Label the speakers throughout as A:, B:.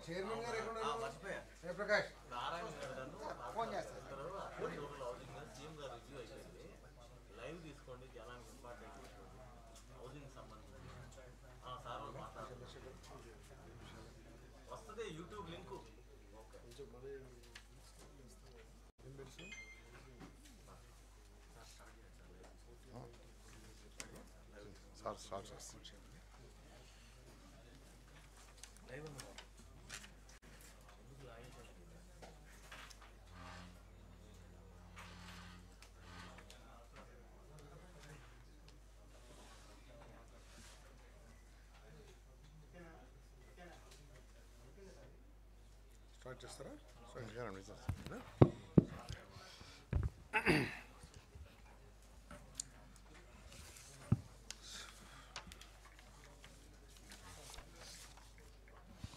A: Chairman గారు ప్రకాష్
B: నారాయణ గారు phone చేస్తారు సీఎం గారు రివ్యూ అయిపోయింది లైవ్ తీసుకోండి జనానికి ఇంపార్టెంట్ హౌసింగ్ సంబంధించి సార్ వస్తుంది యూట్యూబ్ లింకు
A: సార్ స్టార్ట్ చేస్తాం స్టార్ట్ చేస్తారా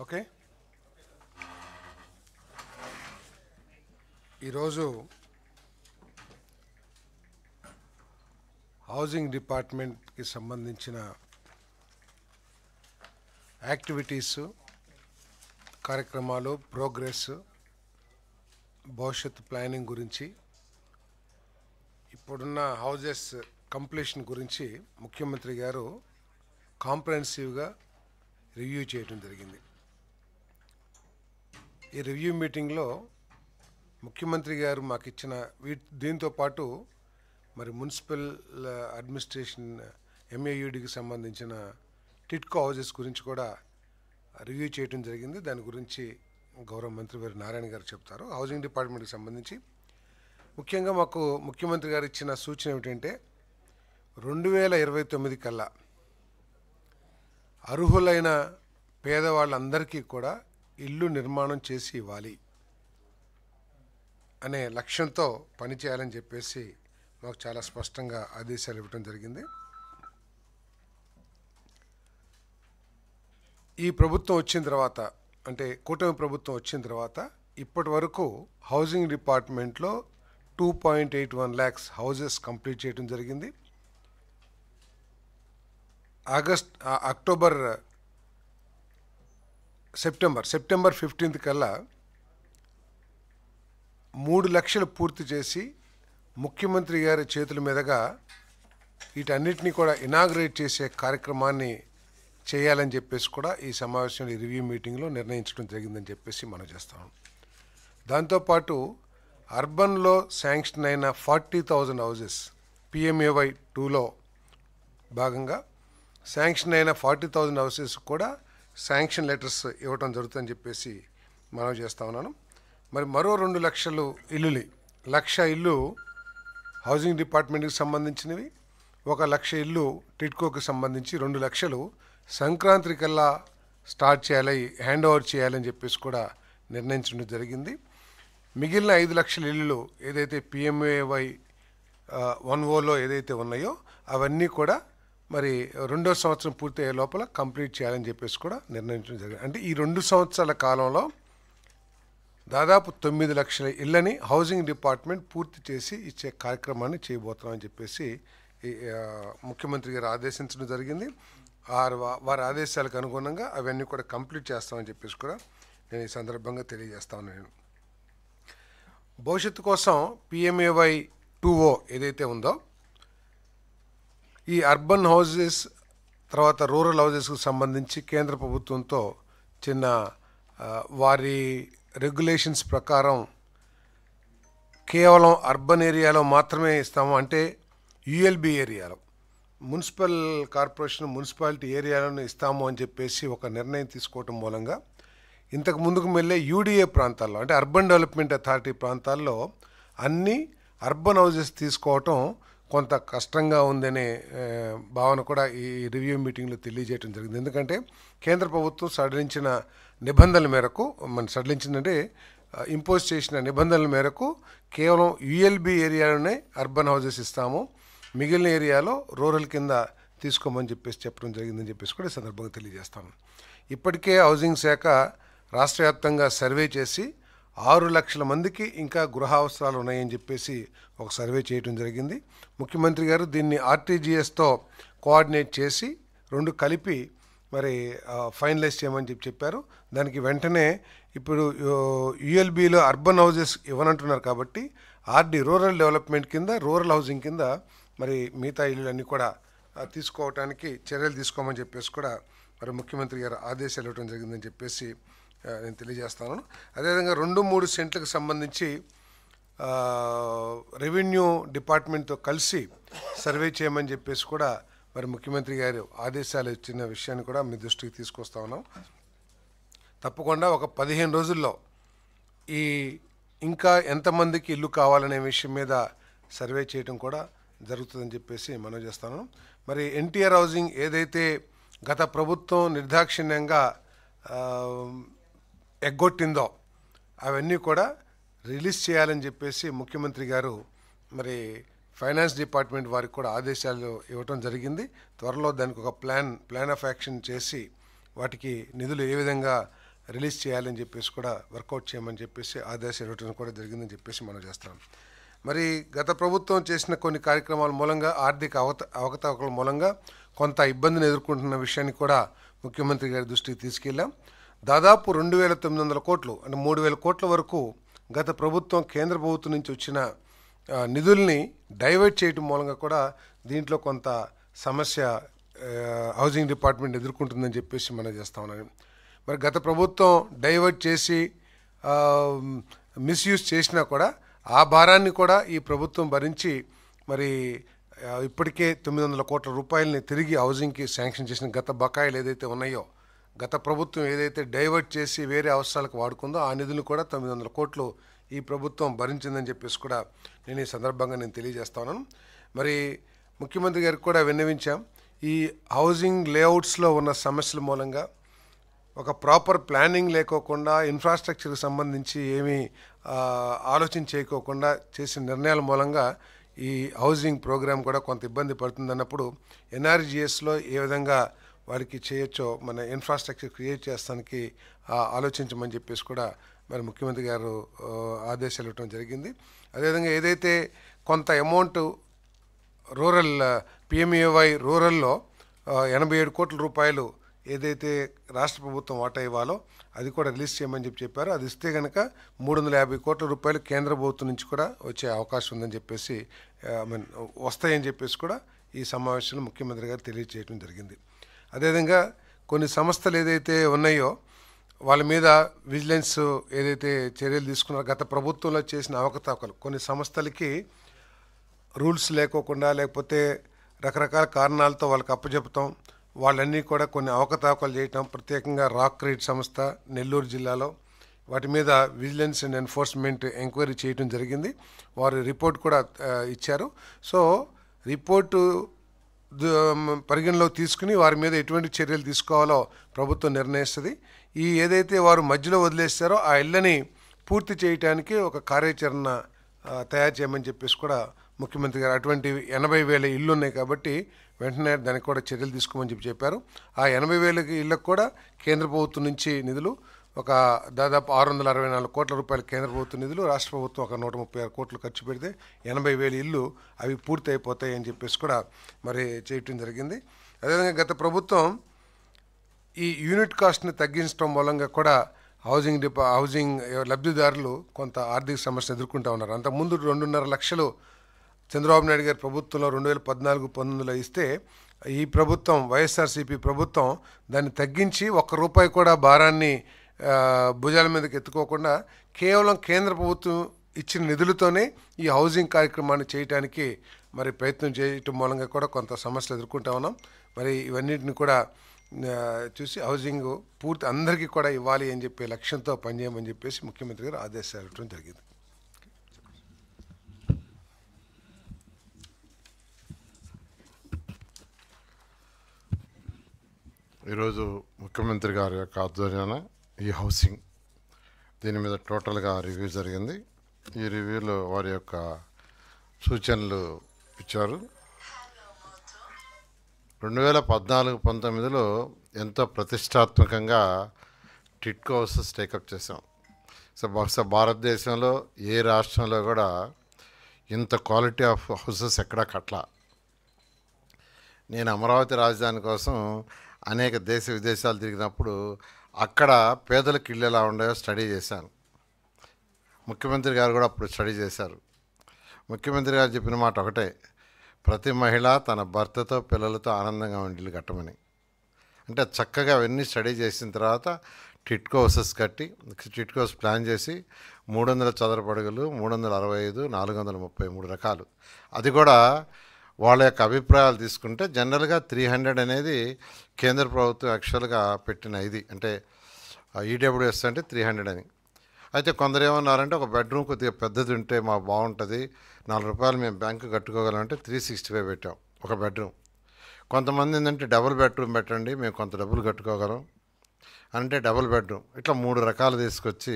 A: ఓకే ఈరోజు హౌసింగ్ డిపార్ట్మెంట్కి సంబంధించిన యాక్టివిటీస్ కార్యక్రమాలు ప్రోగ్రెస్ భవిష్యత్తు ప్లానింగ్ గురించి ఇప్పుడున్న హౌజెస్ కంప్లీషన్ గురించి ముఖ్యమంత్రి గారు కాంప్రహెన్సివ్గా రివ్యూ చేయడం జరిగింది. ఈ రివ్యూ మీటింగ్లో ముఖ్యమంత్రి గారు మాకు ఇచ్చిన దీంతో పాటు మరి మున్సిపల్ అడ్మినిస్ట్రేషన్ ఎంఏయుడికి సంబంధించిన టిట్కో హౌజెస్ గురించి కూడా రివ్యూ చేయడం జరిగింది. దాని గురించి గౌరవ మంత్రి వారి నారాయణ గారు చెప్తారు. హౌసింగ్ డిపార్ట్మెంట్కి సంబంధించి ముఖ్యంగా మాకు ముఖ్యమంత్రి గారు ఇచ్చిన సూచన ఏమిటంటే 2029 కల్లా అర్హులైన పేదవాళ్ళందరికీ కూడా ఇల్లు నిర్మాణం చేసి ఇవ్వాలి అనే లక్ష్యంతో పనిచేయాలని చెప్పేసి మాకు చాలా స్పష్టంగా ఆదేశాలు ఇవ్వడం జరిగింది. ఈ ప్రభుత్వం వచ్చిన తర్వాత అంటే కూటమి ప్రభుత్వం వచ్చిన తర్వాత ఇప్పటి వరకు హౌసింగ్ డిపార్ట్మెంట్లో 2.81 lakhs హౌజెస్ కంప్లీట్ చేయడం జరిగింది. సెప్టెంబర్ 15th కల్లా 3 లక్షలు పూర్తి చేసి ముఖ్యమంత్రి గారి చేతుల మీదుగా వీటన్నిటినీ కూడా ఇనాగ్రేట్ చేసే కార్యక్రమాన్ని చేయాలని చెప్పేసి కూడా ఈ సమావేశంలో ఈ రివ్యూ మీటింగ్లో నిర్ణయించడం జరిగిందని చెప్పేసి మనం చేస్తాం. దాంతోపాటు అర్బన్లో శాంక్షన్ అయిన 40,000 హౌజెస్ PMAY 2లో భాగంగా శాంక్షన్ అయిన 40,000 హౌసెస్ కూడా శాంక్షన్ లెటర్స్ ఇవ్వడం జరుగుతుందని చెప్పేసి మనం చేస్తా ఉన్నాను. మరి మరో 2 లక్షలు ఇల్లుని 1,00,000 ఇల్లు హౌసింగ్ డిపార్ట్మెంట్కి సంబంధించినవి, 1,00,000 ఇల్లు టిడ్కోకి సంబంధించి 2 లక్షలు సంక్రాంతి కల్లా స్టార్ట్ చేయాలి, హ్యాండ్ ఓవర్ చేయాలని చెప్పేసి కూడా నిర్ణయించడం జరిగింది. మిగిలిన 5 లక్షల ఇళ్ళు ఏదైతే PMAY 1O ఏదైతే ఉన్నాయో అవన్నీ కూడా మరి 2వ సంవత్సరం పూర్తయ్యే లోపల కంప్లీట్ చేయాలని చెప్పేసి కూడా నిర్ణయించడం జరిగింది. అంటే ఈ 2 సంవత్సరాల కాలంలో దాదాపు 9 లక్షల ఇళ్ళని హౌసింగ్ డిపార్ట్మెంట్ పూర్తి చేసి ఇచ్చే కార్యక్రమాన్ని చేయబోతున్నామని చెప్పేసి ముఖ్యమంత్రి గారు ఆదేశించడం జరిగింది. వారి ఆదేశాలకు అనుగుణంగా అవన్నీ కూడా కంప్లీట్ చేస్తామని చెప్పేసి కూడా నేను ఈ సందర్భంగా తెలియజేస్తాను. నేను భవిష్యత్తు కోసం PMAY 2O ఏదైతే ఉందో ఈ అర్బన్ హౌజెస్ తర్వాత రూరల్ హౌజెస్కు సంబంధించి కేంద్ర ప్రభుత్వంతో చిన్న వారి రెగ్యులేషన్స్ ప్రకారం కేవలం అర్బన్ ఏరియాలో మాత్రమే ఇస్తాము, అంటే ULB ఏరియాలో మున్సిపల్ కార్పొరేషన్ మున్సిపాలిటీ ఏరియాలను ఇస్తాము అని చెప్పేసి ఒక నిర్ణయం తీసుకోవటం మూలంగా ఇంతకు ముందుకు వెళ్ళే UDA ప్రాంతాల్లో అంటే అర్బన్ డెవలప్మెంట్ అథారిటీ ప్రాంతాల్లో అన్ని అర్బన్ హౌజెస్ తీసుకోవటం కొంత కష్టంగా ఉందనే భావన కూడా ఈ రివ్యూ మీటింగ్లో తెలియజేయడం జరిగింది. ఎందుకంటే కేంద్ర ప్రభుత్వం సడలించిన నిబంధనల మేరకు సడలించిందంటే ఇంపోజ్ చేసిన నిబంధనల మేరకు కేవలం ULB ఏరియాలోనే అర్బన్ హౌజెస్ ఇస్తాము, మిగిలిన ఏరియాలో రూరల్ కింద తీసుకోమని చెప్పేసి చెప్పడం జరిగిందని చెప్పేసి కూడా ఈ సందర్భంగా తెలియజేస్తాను. ఇప్పటికే హౌసింగ్ శాఖ రాష్ట్ర వ్యాప్తంగా సర్వే చేసి 6 లక్షల మందికి ఇంకా గృహ అవసరాలు ఉన్నాయని చెప్పేసి ఒక సర్వే చేయడం జరిగింది. ముఖ్యమంత్రి గారు దీన్ని RTGSతో కోఆర్డినేట్ చేసి 2 కలిపి మరి ఫైనలైజ్ చేయమని చెప్పారు. దానికి వెంటనే ఇప్పుడు యుఎల్బిలో అర్బన్ హౌజెస్ ఇవ్వనంటున్నారు కాబట్టి ఆర్డి రూరల్ డెవలప్మెంట్ కింద రూరల్ హౌసింగ్ కింద మరి మిగతా ఇల్లులన్నీ కూడా తీసుకోవటానికి చర్యలు తీసుకోమని చెప్పేసి కూడా మరి ముఖ్యమంత్రి గారు ఆదేశాలు ఇవ్వడం జరిగిందని చెప్పేసి నేను తెలియజేస్తాను. అదేవిధంగా 2-3 సెంట్లకు సంబంధించి రెవెన్యూ డిపార్ట్మెంట్తో కలిసి సర్వే చేయమని చెప్పేసి కూడా మరి ముఖ్యమంత్రి గారు ఆదేశాలు ఇచ్చిన విషయాన్ని కూడా మీ దృష్టికి తీసుకొస్తా ఉన్నాం. తప్పకుండా ఒక 15 రోజుల్లో ఈ ఇంకా ఎంతమందికి ఇల్లు కావాలనే విషయం మీద సర్వే చేయడం కూడా జరుగుతుందని చెప్పేసి మనం చేస్తాను. మరి ఎన్టీఆర్ హౌసింగ్ ఏదైతే గత ప్రభుత్వం నిర్దాక్షిణ్యంగా ఎగ్గొట్టిందో అవన్నీ కూడా రిలీజ్ చేయాలని చెప్పేసి ముఖ్యమంత్రి గారు మరి ఫైనాన్స్ డిపార్ట్మెంట్ వారికి కూడా ఆదేశాలు ఇవ్వటం జరిగింది. త్వరలో దానికి ఒక ప్లాన్ ఆఫ్ యాక్షన్ చేసి వాటికి నిధులు ఏ విధంగా రిలీజ్ చేయాలని చెప్పేసి కూడా వర్కౌట్ చేయమని చెప్పేసి ఆదేశాలు ఇవ్వటం కూడా జరిగిందని చెప్పేసి మనం చేస్తాం. మరి గత ప్రభుత్వం చేసిన కొన్ని కార్యక్రమాల మూలంగా ఆర్థిక అవకతవకల మూలంగా కొంత ఇబ్బందిని ఎదుర్కొంటున్న విషయాన్ని కూడా ముఖ్యమంత్రి గారి దృష్టికి తీసుకెళ్ళాం. దాదాపు 2,900 కోట్లు అంటే 3,000 కోట్ల వరకు గత ప్రభుత్వం కేంద్ర ప్రభుత్వం నుంచి వచ్చిన నిధుల్ని డైవర్ట్ చేయడం మూలంగా కూడా దీంట్లో కొంత సమస్య హౌసింగ్ డిపార్ట్మెంట్ ఎదుర్కొంటుందని చెప్పేసి మనం చేస్తా ఉన్నాం. మరి గత ప్రభుత్వం డైవర్ట్ చేసి మిస్యూజ్ చేసినా కూడా ఆ భారాన్ని కూడా ఈ ప్రభుత్వం భరించి మరి ఇప్పటికే 900 కోట్ల రూపాయలని తిరిగి హౌసింగ్కి శాంక్షన్ చేసిన గత బకాయిలు ఏదైతే ఉన్నాయో గత ప్రభుత్వం ఏదైతే డైవర్ట్ చేసి వేరే అవసరాలకు వాడుకుందో ఆ నిధులు కూడా 900 కోట్లు ఈ ప్రభుత్వం భరించిందని చెప్పేసి కూడా నేను ఈ సందర్భంగా తెలియజేస్తా ఉన్నాను. మరి ముఖ్యమంత్రి గారికి కూడా విన్నవించాం. ఈ హౌసింగ్ లేఅవుట్స్లో ఉన్న సమస్యల మూలంగా ఒక ప్రాపర్ ప్లానింగ్ లేకోకుండా ఇన్ఫ్రాస్ట్రక్చర్కి సంబంధించి ఏమీ ఆలోచన చేయకోకుండా చేసిన నిర్ణయాల మూలంగా ఈ హౌసింగ్ ప్రోగ్రామ్ కూడా కొంత ఇబ్బంది పడుతుందన్నప్పుడు ఎన్ఆర్జీఎస్లో ఏ విధంగా వారికి చేయొచ్చో మన ఇన్ఫ్రాస్ట్రక్చర్ క్రియేట్ చేస్తానికి ఆలోచించమని చెప్పేసి కూడా మరి ముఖ్యమంత్రి గారు ఆదేశాలు ఇవ్వడం జరిగింది. అదేవిధంగా ఏదైతే కొంత అమౌంట్ రూరల్ పిఎంఏవై రూరల్లో 87 కోట్ల రూపాయలు ఏదైతే రాష్ట్ర ప్రభుత్వం వాటా ఇవ్వాలో అది కూడా రిలీజ్ చేయమని చెప్పారు. అది ఇస్తే కనుక 350 కోట్ల రూపాయలు కేంద్ర ప్రభుత్వం నుంచి కూడా వచ్చే అవకాశం ఉందని చెప్పేసి వస్తాయని చెప్పేసి కూడా ఈ సమావేశంలో ముఖ్యమంత్రి గారు తెలియజేయడం జరిగింది. అదేవిధంగా కొన్ని సంస్థలు ఏదైతే ఉన్నాయో వాళ్ళ మీద విజిలెన్స్ ఏదైతే చర్యలు తీసుకున్నారో గత ప్రభుత్వంలో చేసిన అవకతవకలు కొన్ని సంస్థలకి రూల్స్ లేకోకుండా లేకపోతే రకరకాల కారణాలతో వాళ్ళకి అప్పచెపుతాం వాళ్ళన్నీ కూడా కొన్ని అవకతవకలు చేయటం ప్రత్యేకంగా రాక్ క్రెడిట్ సంస్థ నెల్లూరు జిల్లాలో వాటి మీద విజిలెన్స్ అండ్ ఎన్ఫోర్స్మెంట్ ఎంక్వైరీ చేయడం జరిగింది. వారు రిపోర్ట్ కూడా ఇచ్చారు. సో రిపోర్టు పరిగణలో తీసుకుని వారి మీద ఎటువంటి చర్యలు తీసుకోవాలో ప్రభుత్వం నిర్ణయిస్తుంది. ఈ ఏదైతే వారు మధ్యలో వదిలేస్తారో ఆ ఇళ్ళని పూర్తి చేయడానికి ఒక కార్యాచరణ తయారు చేయమని చెప్పేసి కూడా ముఖ్యమంత్రి గారు అటువంటి 80,000 ఇళ్ళు ఉన్నాయి కాబట్టి వెంటనే దానికి కూడా చర్యలు తీసుకోమని చెప్పారు. ఆ 80,000 ఇళ్ళకు కూడా కేంద్ర ప్రభుత్వం నుంచి నిధులు ఒక దాదాపు 664 కోట్ల రూపాయల కేంద్ర ప్రభుత్వ నిధులు రాష్ట్ర ప్రభుత్వం ఒక 136 కోట్లు ఖర్చు పెడితే 80,000 ఇళ్ళు అవి పూర్తి అయిపోతాయి అని చెప్పేసి కూడా మరి చేయటం జరిగింది. అదేవిధంగా గత ప్రభుత్వం ఈ యూనిట్ కాస్ట్ని తగ్గించడం మూలంగా కూడా హౌసింగ్ లబ్ధిదారులు కొంత ఆర్థిక సమస్యను ఎదుర్కొంటూ ఉన్నారు. అంతకుముందు 2.5 లక్షలు చంద్రబాబు నాయుడు గారి ప్రభుత్వంలో 2014-19లో ఇస్తే ఈ ప్రభుత్వం వైఎస్ఆర్సీపీ ప్రభుత్వం దాన్ని తగ్గించి ₹1 కూడా భారాన్ని భుజాల మీదకి ఎత్తుకోకుండా కేవలం కేంద్ర ప్రభుత్వం ఇచ్చిన నిధులతోనే ఈ హౌసింగ్ కార్యక్రమాన్ని చేయడానికి మరి ప్రయత్నం చేయటం మూలంగా కూడా కొంత సమస్యలు ఎదుర్కొంటా ఉన్నాం. మరి ఇవన్నిటిని కూడా చూసి హౌసింగ్ పూర్తి అందరికీ కూడా ఇవ్వాలి అని చెప్పే లక్ష్యంతో పనిచేయమని చెప్పేసి ముఖ్యమంత్రి గారు ఆదేశాలు ఇవ్వడం జరిగింది.
C: ఈరోజు ముఖ్యమంత్రి గారి యొక్క ఆధ్వర్యాన ఈ హౌసింగ్ దీని మీద టోటల్గా రివ్యూ జరిగింది. ఈ రివ్యూలో వారి యొక్క సూచనలు ఇచ్చారు. 2014-19లో ఎంతో ప్రతిష్టాత్మకంగా టిట్కో హౌసెస్ టేకప్ చేసాం. సో బహుశా భారతదేశంలో ఏ రాష్ట్రంలో కూడా ఇంత క్వాలిటీ ఆఫ్ హౌసెస్ ఎక్కడా కట్లా. నేను అమరావతి రాజధాని కోసం అనేక దేశ విదేశాలు తిరిగినప్పుడు అక్కడ పేదలకు ఇళ్ళు ఎలా ఉన్నాయో స్టడీ చేశాను. ముఖ్యమంత్రి గారు కూడా అప్పుడు స్టడీ చేశారు. ముఖ్యమంత్రి గారు చెప్పిన మాట ఒకటే, ప్రతి మహిళ తన భర్తతో పిల్లలతో ఆనందంగా ఇల్లు కట్టమని. అంటే చక్కగా అవన్నీ స్టడీ చేసిన తర్వాత టిట్కో హౌసెస్ కట్టి, టిట్కో హౌస్ ప్లాన్ చేసి 300 చదరపు అడుగులు, 365, 433 రకాలు. అది కూడా వాళ్ళ యొక్క అభిప్రాయాలు తీసుకుంటే జనరల్గా 300 అనేది కేంద్ర ప్రభుత్వం యాక్చువల్గా పెట్టిన ఇది, అంటే ఈడబ్ల్యూఎస్ అంటే 300 అని. అయితే కొందరు ఏమన్నారంటే ఒక బెడ్రూమ్ కొద్దిగా పెద్దది ఉంటే మాకు బాగుంటుంది, ₹4 మేము బ్యాంకు కట్టుకోగలంటే 365 పెట్టాం ఒక బెడ్రూమ్. కొంతమంది ఏంటంటే డబుల్ బెడ్రూమ్ పెట్టండి, మేము కొంత డబ్బులు కట్టుకోగలం అంటే డబుల్ బెడ్రూమ్. ఇట్లా 3 రకాలు తీసుకొచ్చి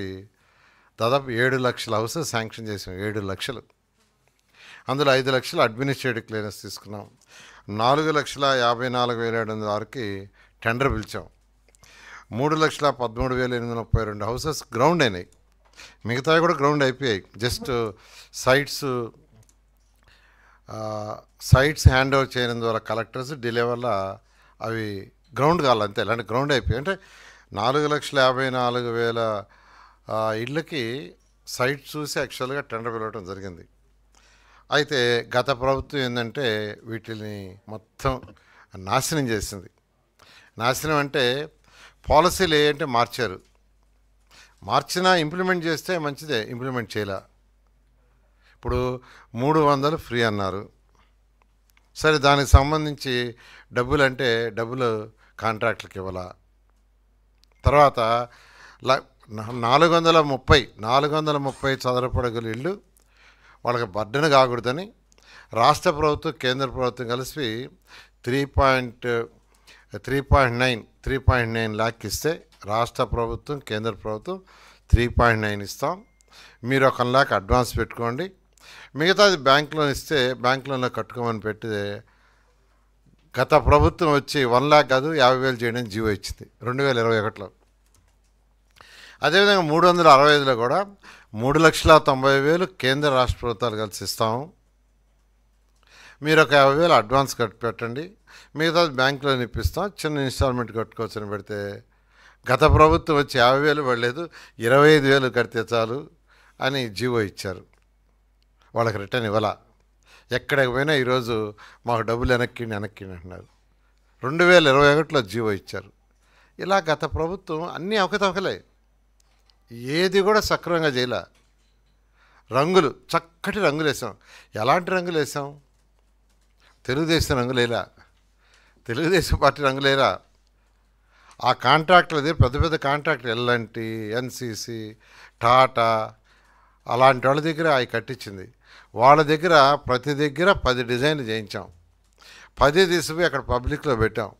C: దాదాపు 7 లక్షల హౌస్ శాంక్షన్ చేసాం. 7 లక్షలు. అందులో 5 లక్షలు అడ్మినిస్ట్రేటివ్ క్లియరెన్స్ తీసుకున్నాం. 4,54,706కి టెండర్ పిలిచాం. 3,13,832 హౌసెస్ గ్రౌండ్ అయినాయి. మిగతావి కూడా గ్రౌండ్ అయిపోయాయి. జస్ట్ సైట్స్ హ్యాండ్ ఓవర్ చేయడం ద్వారా కలెక్టర్స్ డిలే వల్ల అవి గ్రౌండ్ కావాలి అంతే. ఇలాంటి గ్రౌండ్ అయిపోయాయి. అంటే 4,54,000 ఇళ్ళకి సైట్ చూసి యాక్చువల్గా టెండర్ పిలవడం జరిగింది. అయితే గత ప్రభుత్వం ఏంటంటే వీటిని మొత్తం నాశనం చేసింది. నాశనం అంటే పాలసీలు ఏంటంటే మార్చినా ఇంప్లిమెంట్ చేస్తే మంచిదే, ఇంప్లిమెంట్ చేయలే. ఇప్పుడు 300 ఫ్రీ అన్నారు. సరే, దానికి సంబంధించి డబ్బులు కాంట్రాక్టులకు ఇవ్వాలా. తర్వాత 430 చదరపు అడుగుల ఇళ్ళు వాళ్ళకి బర్డెన్ కాకూడదని రాష్ట్ర ప్రభుత్వం కేంద్ర ప్రభుత్వం కలిసి 3.9 ల్యాక్ ఇస్తే రాష్ట్ర ప్రభుత్వం కేంద్ర ప్రభుత్వం 3.9 ఇస్తాం, మీరు 1 ల్యాక్ అడ్వాన్స్ పెట్టుకోండి, మిగతాది బ్యాంక్ లోన్ ఇస్తే బ్యాంక్ లోన్లో కట్టుకోమని పెడితే గత ప్రభుత్వం వచ్చి 1 ల్యాక్ కాదు 50,000 చేయడం జీవో ఇచ్చింది 2021లో. అదేవిధంగా 365లో కూడా 3,90,000 కేంద్ర రాష్ట్ర ప్రభుత్వాలు కలిసి ఇస్తాము, మీరు ఒక 50,000 అడ్వాన్స్ కట్టి పెట్టండి, మిగతాది బ్యాంక్ లోన్ ఇప్పిస్తాం, చిన్న ఇన్స్టాల్మెంట్ కట్టుకోవచ్చని పెడితే గత ప్రభుత్వం వచ్చి 50,000 పడలేదు, 25,000 కడితే చాలు అని జీవో ఇచ్చారు. వాళ్ళకి రిటర్న్ ఇవ్వాల. ఎక్కడికి పోయినా ఈరోజు మాకు డబ్బులు వెనక్కి అంటున్నారు. 2021లో జీవో ఇచ్చారు. ఇలా గత ప్రభుత్వం అన్నీ అవకతవకలే, ఏది కూడా సక్రమంగా చేయలే. రంగులు చక్కటి రంగులు వేసాం. ఎలాంటి రంగులు వేసాం? తెలుగుదేశం రంగులేలా, తెలుగుదేశం పార్టీ రంగులేలా. ఆ కాంట్రాక్టులు అదే పెద్ద పెద్ద కాంట్రాక్టులు ఎల్ఎన్టీ, ఎన్సీసీ, టాటా అలాంటి వాళ్ళ దగ్గర అవి కట్టించింది. వాళ్ళ దగ్గర ప్రతి దగ్గర 10 డిజైన్లు చేయించాం. 10 తీసుకుపోయి అక్కడ పబ్లిక్లో పెట్టాం.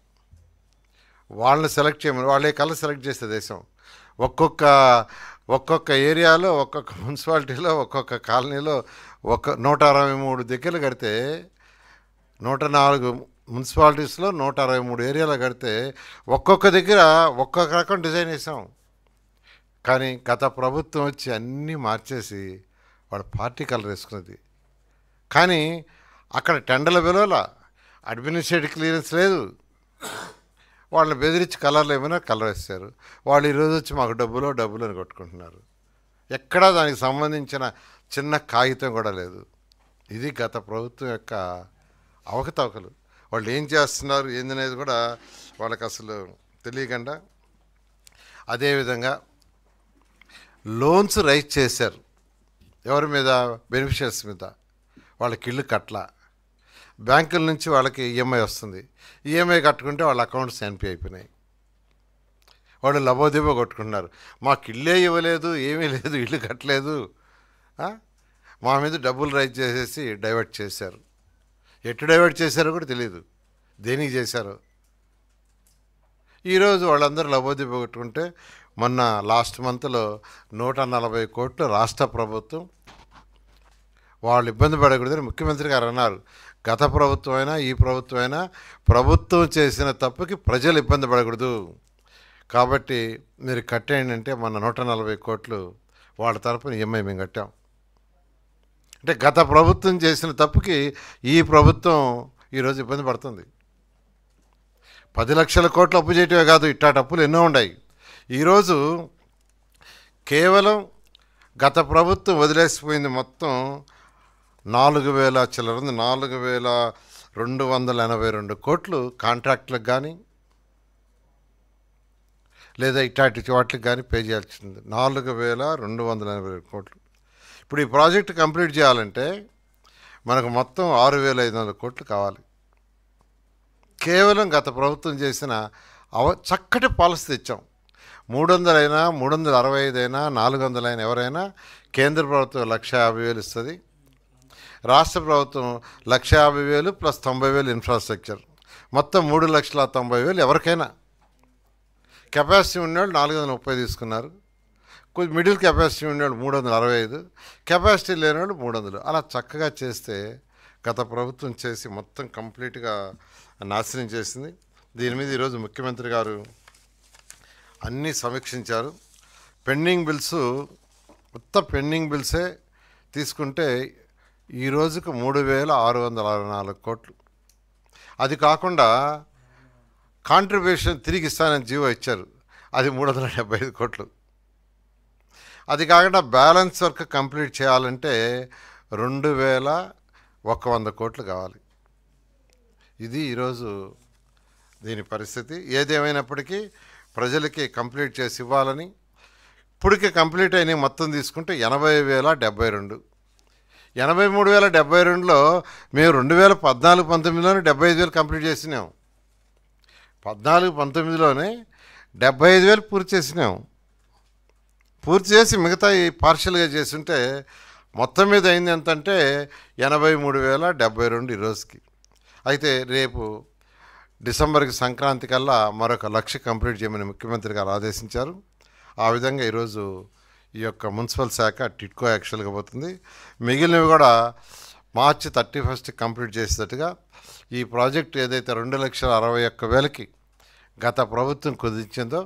C: వాళ్ళని సెలెక్ట్ చేయమని వాళ్ళే కల్లా సెలెక్ట్ చేస్తే దేశం. ఒక్కొక్క ఏరియాలో, ఒక్కొక్క మున్సిపాలిటీలో, ఒక్కొక్క కాలనీలో 163 దగ్గరలు కడితే 104 మున్సిపాలిటీస్లో 163 ఏరియాలో కడితే ఒక్కొక్క దగ్గర ఒక్కొక్క రకం డిజైన్ వేసాం. కానీ గత ప్రభుత్వం వచ్చి అన్నీ మార్చేసి వాళ్ళ పార్టీ కలర్ వేసుకున్నది. కానీ అక్కడ టెండర్ల విలువల అడ్మినిస్ట్రేటివ్ క్లియరెన్స్ లేదు. వాళ్ళని బెదిరించి కలర్లు ఏమైనా కలర్ వేస్తారు. వాళ్ళు ఈరోజు వచ్చి మాకు డబ్బులు అని కొట్టుకుంటున్నారు. ఎక్కడా దానికి సంబంధించిన చిన్న కాగితం కూడా లేదు. ఇది గత ప్రభుత్వం యొక్క అవకతవకలు. వాళ్ళు ఏం చేస్తున్నారు ఏందనేది కూడా వాళ్ళకి అసలు తెలియకుండా. అదేవిధంగా లోన్స్ రైజ్ చేశారు. ఎవరి మీద? బెనిఫిషియర్స్ మీద. వాళ్ళకి ఇల్లు కట్ల, బ్యాంకుల నుంచి వాళ్ళకి ఈఎంఐ వస్తుంది. ఈఎంఐ కట్టుకుంటే వాళ్ళ అకౌంట్స్ ఎన్పీ అయిపోయినాయి. వాళ్ళు లబోదిబో కొట్టుకుంటున్నారు. మాకు ఇల్లే ఇవ్వలేదు, ఏమీ లేదు, ఇల్లు కట్టలేదు, మా మీద డబ్బులు రైజ్ చేసేసి డైవర్ట్ చేశారు. ఎటు డైవర్ట్ చేశారో కూడా తెలియదు, దేనికి చేశారో. ఈరోజు వాళ్ళందరూ లబోదిబో కొట్టుకుంటే మొన్న లాస్ట్ మంత్లో 140 కోట్లు రాష్ట్ర ప్రభుత్వం వాళ్ళు ఇబ్బంది పడకూడదని ముఖ్యమంత్రి గారు అన్నారు. గత ప్రభుత్వం అయినా ఈ ప్రభుత్వం అయినా ప్రభుత్వం చేసిన తప్పుకి ప్రజలు ఇబ్బంది పడకూడదు కాబట్టి మీరు కట్టేయండి అంటే మొన్న 140 కోట్లు వాళ్ళ తరపున ఈఎంఐ మేము కట్టాం. అంటే గత ప్రభుత్వం చేసిన తప్పుకి ఈ ప్రభుత్వం ఈరోజు ఇబ్బంది పడుతుంది. 10 లక్షల కోట్లు అప్పు చేయటమే కాదు, ఇట్లాంటి అప్పులు ఎన్నో ఉన్నాయి. ఈరోజు కేవలం గత ప్రభుత్వం వదిలేసిపోయింది మొత్తం 4,000 చిల్లర ఉంది. 4,282 కోట్లు కాంట్రాక్టులకు కానీ లేదా ఇట్లాంటి వాటికి కానీ పే చేయాల్సింది. 4,282 కోట్లు. ఇప్పుడు ఈ ప్రాజెక్ట్ కంప్లీట్ చేయాలంటే మనకు మొత్తం 6,500 కోట్లు కావాలి. కేవలం గత ప్రభుత్వం చేసిన చక్కటి పాలసీ తెచ్చాం. 300 అయినా 365 అయినా 400 అయినా ఎవరైనా కేంద్ర ప్రభుత్వం 1,50,000 ఇస్తుంది. రాష్ట్ర ప్రభుత్వం 1,50,000 ప్లస్ 90,000 ఇన్ఫ్రాస్ట్రక్చర్, మొత్తం 3,90,000 ఎవరికైనా. కెపాసిటీ ఉన్నవాళ్ళు 430 తీసుకున్నారు. కొంచెం మిడిల్ కెపాసిటీ ఉన్నవాళ్ళు 365, కెపాసిటీ లేనివాళ్ళు 300. అలా చక్కగా చేస్తే గత ప్రభుత్వం చేసి మొత్తం కంప్లీట్గా నాశనం చేసింది. దీని మీద ఈరోజు ముఖ్యమంత్రి గారు అన్నీ సమీక్షించారు. పెండింగ్ బిల్స్ మొత్తం పెండింగ్ బిల్సే తీసుకుంటే ఈ రోజుకు 3,664 కోట్లు. అది కాకుండా కాంట్రిబ్యూషన్ తిరిగి ఇస్తానని జీవో ఇచ్చారు, అది 375 కోట్లు. అది కాకుండా బ్యాలెన్స్ వర్క్ కంప్లీట్ చేయాలంటే 2,100 కోట్లు కావాలి. ఇది ఈరోజు దీని పరిస్థితి. ఏదేమైనప్పటికీ ప్రజలకి కంప్లీట్ చేసి ఇవ్వాలని, ఇప్పటికే కంప్లీట్ అయిన మొత్తం తీసుకుంటే 80,072. 83,072లో మేము 2014-19లోనే 75,000 కంప్లీట్ చేసినాం. 14-19లోనే 75,000 పూర్తి చేసినాం. పూర్తి చేసి మిగతా పార్షియల్గా చేస్తుంటే మొత్తం మీద అయింది ఎంతంటే 83,072 ఈ రోజుకి. అయితే రేపు డిసెంబర్కి సంక్రాంతి కల్లా మరొక 1,00,000 కంప్లీట్ చేయమని ముఖ్యమంత్రి గారు ఆదేశించారు. ఆ విధంగా ఈరోజు ఈ యొక్క మున్సిపల్ శాఖ టిట్కో యాక్చువల్గా పోతుంది. మిగిలినవి కూడా మార్చి 31 కంప్లీట్ చేసేటట్టుగా ఈ ప్రాజెక్టు ఏదైతే 2,61,000కి గత ప్రభుత్వం కుదించిందో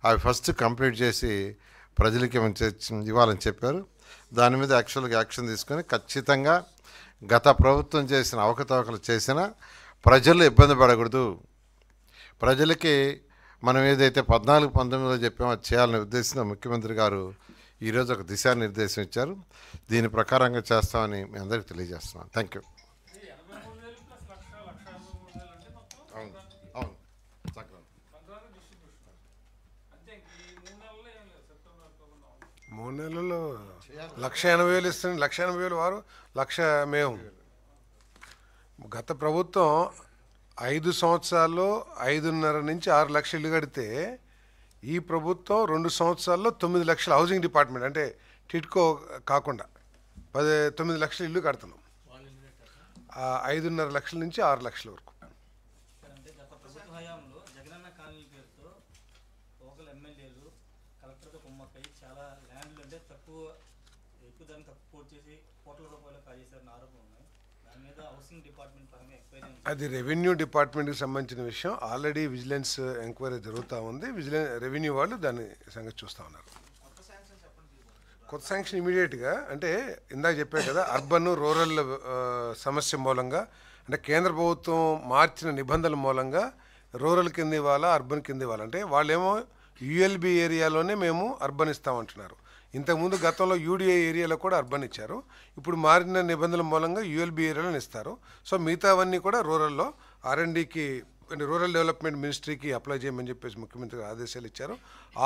C: అవి ఫస్ట్ కంప్లీట్ చేసి ప్రజలకి ఇవ్వాలని చెప్పారు. దాని మీద యాక్చువల్గా యాక్షన్ తీసుకొని ఖచ్చితంగా గత ప్రభుత్వం చేసిన అవకతవకలు చేసినా ప్రజలు ఇబ్బంది పడకూడదు. ప్రజలకి మనం ఏదైతే 14-19లో చెప్పామో అది చేయాలనే ఉద్దేశంతో ముఖ్యమంత్రి గారు ఈరోజు ఒక దిశానిర్దేశం ఇచ్చారు. దీని ప్రకారంగా చేస్తామని మీ అందరికీ తెలియజేస్తున్నాను. Thank you. అవును అవును
A: 3 నెలల్లో 1,80,000 ఇస్తుంది. 1,80,000 వారు, 1,00,000 మేము. గత ప్రభుత్వం 5 సంవత్సరాల్లో 5.5 నుంచి 6 లక్షలు ఇల్లు కడితే ఈ ప్రభుత్వం 2 సంవత్సరాల్లో 9 లక్షల హౌసింగ్ డిపార్ట్మెంట్ అంటే టిట్కో కాకుండా 9 లక్షల ఇల్లు కడుతున్నాం. 5.5 లక్షల నుంచి 6 లక్షల వరకు. అది రెవెన్యూ డిపార్ట్మెంట్కి సంబంధించిన విషయం. ఆల్రెడీ విజిలెన్స్ ఎంక్వైరీ జరుగుతూ ఉంది. రెవెన్యూ వాళ్ళు దాని సంగతి చూస్తూ ఉన్నారు. కొత్త శాంక్షన్ ఇమీడియట్గా అంటే ఇందాక చెప్పే కదా, అర్బన్ రూరల్ సమస్య మూలంగా అంటే కేంద్ర ప్రభుత్వం మార్చిన నిబంధనల మూలంగా రూరల్ కింద ఇవ్వాలా, అర్బన్ కింద ఇవ్వాలంటే వాళ్ళేమో యూఎల్బీ ఏరియాలోనే మేము అర్బన్ ఇస్తామంటున్నారు. ఇంతకుముందు గతంలో యూడిఐ ఏరియాలో కూడా అర్బన్ ఇచ్చారు. ఇప్పుడు మారిన నిబంధనల మూలంగా యూఎల్బీ ఏరియాలో ఇస్తారు. సో మిగతావన్నీ కూడా రూరల్లో R&Dకి అంటే రూరల్ డెవలప్మెంట్ మినిస్ట్రీకి అప్లై చేయమని చెప్పేసి ముఖ్యమంత్రి ఆదేశాలు ఇచ్చారు.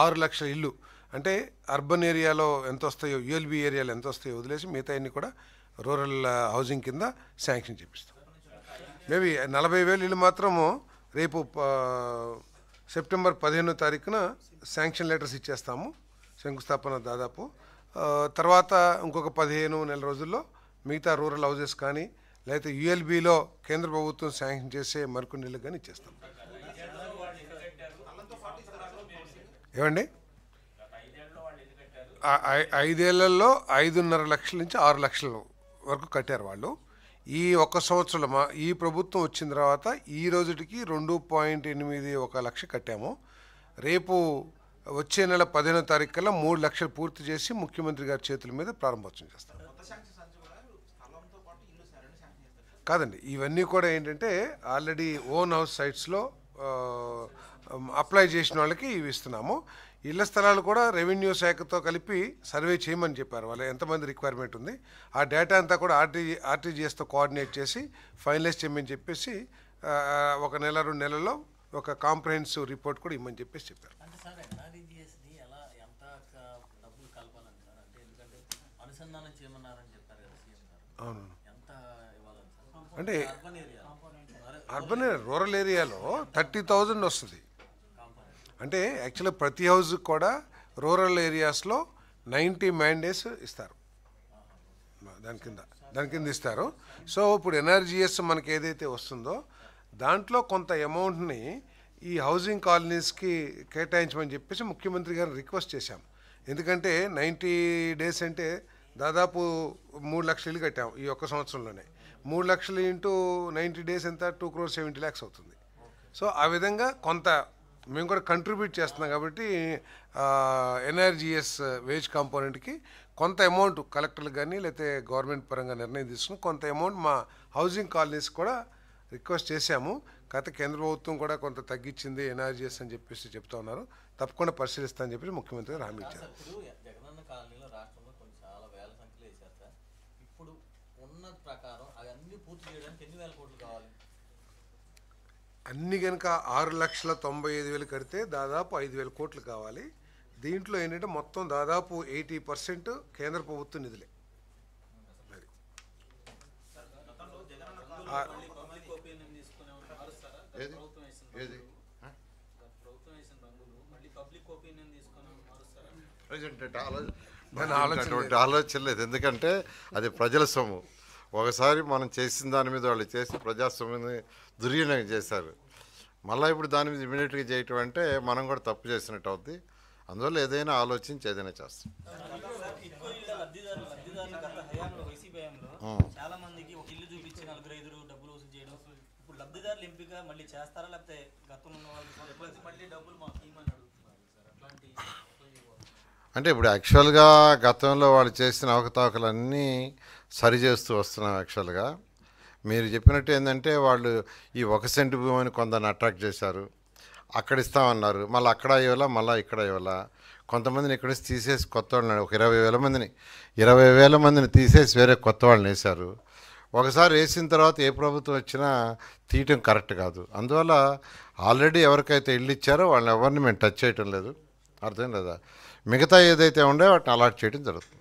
A: 6 లక్షల ఇల్లు అంటే అర్బన్ ఏరియాలో ఎంత వస్తాయో, యూఎల్బీ ఏరియాలో ఎంత వస్తాయో వదిలేసి మిగతా అన్ని కూడా రూరల్ హౌసింగ్ కింద శాంక్షన్ చేపిస్తాం. మేబీ 40,000 ఇల్లు మాత్రము రేపు సెప్టెంబర్ 15వ తారీఖున శాంక్షన్ లెటర్స్ ఇచ్చేస్తాము, శంకుస్థాపన దాదాపు. తర్వాత ఇంకొక 15 నెల రోజుల్లో మిగతా రూరల్ హౌజెస్ కానీ లేకపోతే యూఎల్బీలో కేంద్ర ప్రభుత్వం శాంక్షన్ చేసే మరికొన్ని ఇళ్ళు కానీ ఇచ్చేస్తాం. ఏమండి 5 ఏళ్లలో 5.5 లక్షల నుంచి 6 లక్షల వరకు కట్టారు వాళ్ళు. ఈ 1 సంవత్సరంలో ఈ ప్రభుత్వం వచ్చిన తర్వాత ఈ రోజుటికి 2.81 లక్ష కట్టాము. రేపు వచ్చే నెల 15వ తారీఖు కల్లా 3 లక్షలు పూర్తి చేసి ముఖ్యమంత్రి గారి చేతుల మీద ప్రారంభోత్సవం చేస్తాం. కాదండి, ఇవన్నీ కూడా ఏంటంటే ఆల్రెడీ ఓన్ హౌస్ సైట్స్లో అప్లై చేసిన వాళ్ళకి ఇవి ఇస్తున్నాము. ఇళ్ల స్థలాలు కూడా రెవెన్యూ శాఖతో కలిపి సర్వే చేయమని చెప్పారు. వాళ్ళు ఎంతమంది రిక్వైర్మెంట్ ఉంది ఆ డేటా అంతా కూడా ఆర్టీజీఎస్తో కోఆర్డినేట్ చేసి ఫైనలైజ్ చేయమని చెప్పేసి 1 నెల 2 నెలల్లో ఒక కాంప్రహెన్సివ్ రిపోర్ట్ కూడా ఇమ్మని చెప్పేసి చెప్పారు.
B: అంటే సార్ ఎన్ఆర్ఈజీఎస్ని ఎలా ఎంత డబ్బులు కలపాలని సార్? అంటే ఎందుకంటే అనుసంధానం చేయమన్నారని చెప్పారు కదా సీఎం గారు.
A: అవును.
B: ఎంత ఇవ్వాలని సార్?
A: అంటే
B: అర్బన్ ఏరియా
A: అర్బన్ రూరల్ ఏరియాలో 30,000 వస్తుంది. అంటే యాక్చువల్గా ప్రతి హౌస్కి కూడా రూరల్ ఏరియాస్లో 90 మ్యాండేట్స్ ఇస్తారు. దాని కింద ఇస్తారు. సో ఇప్పుడు ఎన్ఆర్జీఎస్ మనకి ఏదైతే వస్తుందో దాంట్లో కొంత అమౌంట్ని ఈ హౌసింగ్ కాలనీస్కి కేటాయించమని చెప్పేసి ముఖ్యమంత్రి గారిని రిక్వెస్ట్ చేశాం. ఎందుకంటే 90 డేస్ అంటే దాదాపు 3 లక్షల ఇల్లు కట్టాం ఈ ఒక్క సంవత్సరంలోనే. 3 లక్షలు ఇంటూ 90 డేస్ ఎంత 2,70,00,000 అవుతుంది. సో ఆ విధంగా కొంత మేము కూడా కంట్రిబ్యూట్ చేస్తున్నాం కాబట్టి ఎన్ఆర్జీఎస్ వేజ్ కాంపోనెంట్కి కొంత అమౌంట్ కలెక్టర్లకు కానీ లేకపోతే గవర్నమెంట్ పరంగా నిర్ణయం తీసుకుని కొంత అమౌంట్ మా హౌసింగ్ కాలనీస్ కూడా రిక్వెస్ట్ చేశాము. గత కేంద్ర ప్రభుత్వం కూడా కొంత తగ్గించింది ఎన్ఆర్జీఎస్ అని చెప్పేసి చెప్తా ఉన్నారు. తప్పకుండా పరిశీలిస్తా అని చెప్పి ముఖ్యమంత్రి గారు హామీ ఇచ్చారు.
B: ఇప్పుడు జగనన్న కాలనీలో రాష్ట్రంలో కొన్ని చాలా వేల సంఖ్యలో వేశారు సార్. ఇప్పుడు ఉన్న ప్రకారం అవన్నీ పూర్తి చేయడానికి ఎన్ని వేల కోట్లు కావాలి?
A: అన్ని కనుక 6,95,000 కడితే దాదాపు 5,000 కోట్లు కావాలి. దీంట్లో ఏంటంటే మొత్తం దాదాపు 80% కేంద్ర ప్రభుత్వ నిధులే.
C: ఆలోచన లేదు, ఎందుకంటే అది ప్రజల సొమ్ము. ఒకసారి మనం చేసిన దాని మీద వాళ్ళు చేసి ప్రజాస్వామ్యాన్ని దుర్వినియోగం చేశారు. మళ్ళీ ఇప్పుడు దాని మీద ఇమీడియట్గా చేయటం అంటే మనం కూడా తప్పు చేసినట్టు అవుద్ది. అందువల్ల ఏదైనా ఆలోచించి ఏదైనా చేస్తాం.
B: చాలా మందికి ఒక ఇల్లు చూపించి 4-5 డబ్బులు వసూలు చేయడం. ఇప్పుడు లబ్ధిదారుల ఎంపిక మళ్ళీ చేస్తారా లేకపోతే గతంలో ఉన్న వాళ్ళు మళ్ళీ డబ్బులు మాకు ఇవ్వమని అడుగుతున్నారు సార్? అట్లాంటి
C: అంటే ఇప్పుడు యాక్చువల్గా గతంలో వాళ్ళు చేసిన అవకతవకలన్నీ సరి చేస్తూ వస్తున్నాం. యాక్చువల్గా మీరు చెప్పినట్టు ఏంటంటే వాళ్ళు ఈ 1 సెంటు భూమిని కొందరిని అట్రాక్ట్ చేశారు. అక్కడ ఇస్తామన్నారు, మళ్ళీ అక్కడ ఇవ్వాలా, మళ్ళీ ఇక్కడ ఇవ్వాలా. కొంతమందిని ఇక్కడ నుంచి తీసేసి కొత్త వాళ్ళని ఒక 20,000 మందిని తీసేసి వేరే కొత్త వాళ్ళని వేశారు. ఒకసారి వేసిన తర్వాత ఏ ప్రభుత్వం వచ్చినా తీయటం కరెక్ట్ కాదు. అందువల్ల ఆల్రెడీ ఎవరికైతే ఇల్లు ఇచ్చారో వాళ్ళని ఎవరిని మేము టచ్ చేయటం లేదు. అర్థం లేదా? మిగతా ఏదైతే ఉండే వాటిని అలాట్ చేయడం జరుగుతుంది.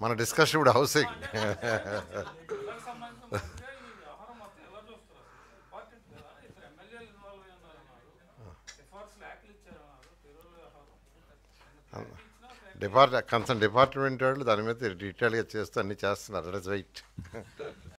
C: మన డిస్కషన్ ఇప్పుడు హౌసింగ్. కన్సర్న్ డిపార్ట్మెంట్ వాళ్ళు దాని మీద డీటెయిల్గా చేస్తూ అన్నీ చేస్తున్నారు. That is right.